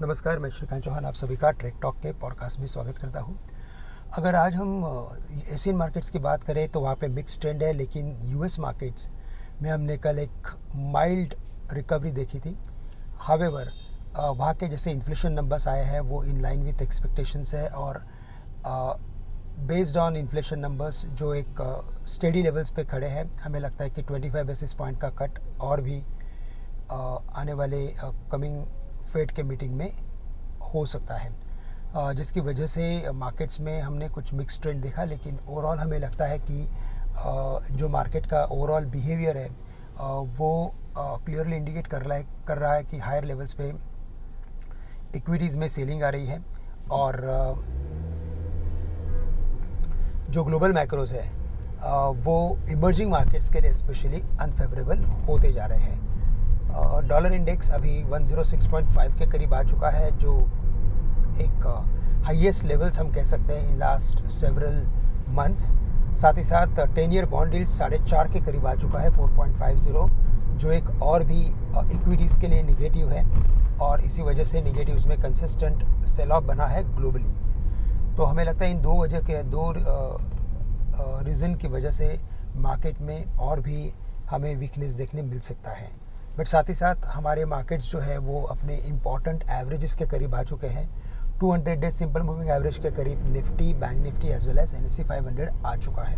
नमस्कार, मैं श्रीकांत चौहान आप सभी का ट्रेड टॉक के पॉडकास्ट में स्वागत करता हूं। अगर आज हम एशियन मार्केट्स की बात करें तो वहां पे मिक्स ट्रेंड है, लेकिन यूएस मार्केट्स में हमने कल एक माइल्ड रिकवरी देखी थी। हावेवर वहाँ के जैसे इन्फ्लेशन नंबर्स आए हैं वो इन लाइन विथ एक्सपेक्टेशंस है और बेस्ड ऑन इन्फ्लेशन नंबर्स जो एक स्टेडी लेवल्स पे खड़े हैं। हमें लगता है कि 25 बेसिस पॉइंट का कट और भी आने वाले कमिंग फेड के मीटिंग में हो सकता है, जिसकी वजह से मार्केट्स में हमने कुछ मिक्स ट्रेंड देखा। लेकिन ओवरऑल हमें लगता है कि जो मार्केट का ओवरऑल बिहेवियर है वो क्लियरली इंडिकेट कर रहा है कि हायर लेवल्स पे इक्विटीज़ में सेलिंग आ रही है और जो ग्लोबल मैक्रोज है वो इमर्जिंग मार्केट्स के लिए स्पेशली अनफेवरेबल होते जा रहे हैं। डॉलर इंडेक्स अभी 106.5 के करीब आ चुका है, जो एक हाईएस्ट लेवल्स हम कह सकते हैं इन लास्ट सेवरल मंथ्स। साथ ही साथ 10 ईयर बॉन्ड यील्ड 4.5 के करीब आ चुका है 4.50, जो एक और भी इक्विटीज़ के लिए निगेटिव है और इसी वजह से निगेटिव्स में कंसिस्टेंट सेल ऑफ बना है ग्लोबली। तो हमें लगता है इन दो रीज़न की वजह से मार्केट में और भी हमें वीकनेस देखने मिल सकता है। बट साथ ही साथ हमारे मार्केट्स जो है वो अपने इम्पॉर्टेंट एवरेजेस के करीब आ चुके हैं। 200 डेज सिंपल मूविंग एवरेज के करीब Nifty, bank Nifty as well as NSE 500 आ चुका है।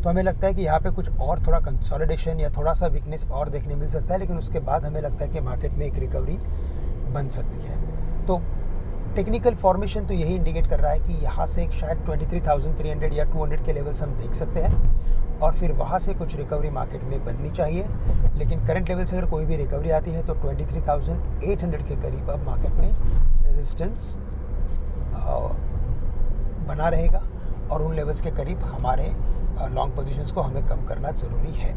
तो हमें लगता है कि यहाँ पे कुछ और थोड़ा कंसोलिडेशन या थोड़ा सा वीकनेस और देखने मिल सकता है, लेकिन उसके बाद हमें लगता है कि मार्केट में एक रिकवरी बन सकती है। तो टेक्निकल फॉर्मेशन तो यही इंडिकेट कर रहा है कि यहाँ से शायद 23,300 या 200 के लेवल्स हम देख सकते हैं और फिर वहाँ से कुछ रिकवरी मार्केट में बननी चाहिए। लेकिन करंट लेवल से अगर कोई भी रिकवरी आती है तो 23,800 के करीब अब मार्केट में रेजिस्टेंस बना रहेगा और उन लेवल्स के करीब हमारे लॉन्ग पोजीशंस को हमें कम करना ज़रूरी है।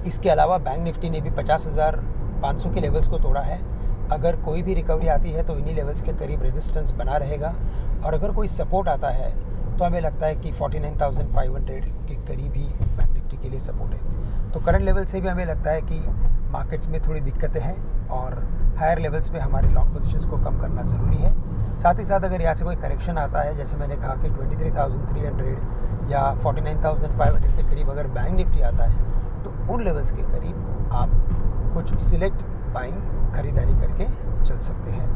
इसके अलावा बैंक निफ्टी ने भी 50,500 के लेवल्स को तोड़ा है। अगर कोई भी रिकवरी आती है तो इन्हीं लेवल्स के करीब रेजिस्टेंस बना रहेगा और अगर कोई सपोर्ट आता है तो हमें लगता है कि 49,500 के करीब ही बैंक निफ्टी के लिए सपोर्ट है। तो करंट लेवल से भी हमें लगता है कि मार्केट्स में थोड़ी दिक्कतें हैं और हायर लेवल्स पे हमारे लॉन्ग पोजीशंस को कम करना ज़रूरी है। साथ ही साथ अगर यहाँ से कोई करेक्शन आता है, जैसे मैंने कहा कि 23,300 या 49,500 के करीब अगर बैंक निफ्टी आता है तो उन लेवल्स के करीब आप कुछ सिलेक्ट बाइंग खरीदारी करके चल सकते हैं।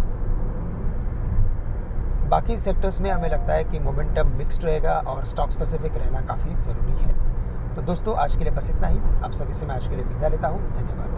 बाकी सेक्टर्स में हमें लगता है कि मोमेंटम मिक्स्ड रहेगा और स्टॉक स्पेसिफिक रहना काफ़ी ज़रूरी है। तो दोस्तों, आज के लिए बस इतना ही। आप सभी से मैं आज के लिए विदा लेता हूँ। धन्यवाद।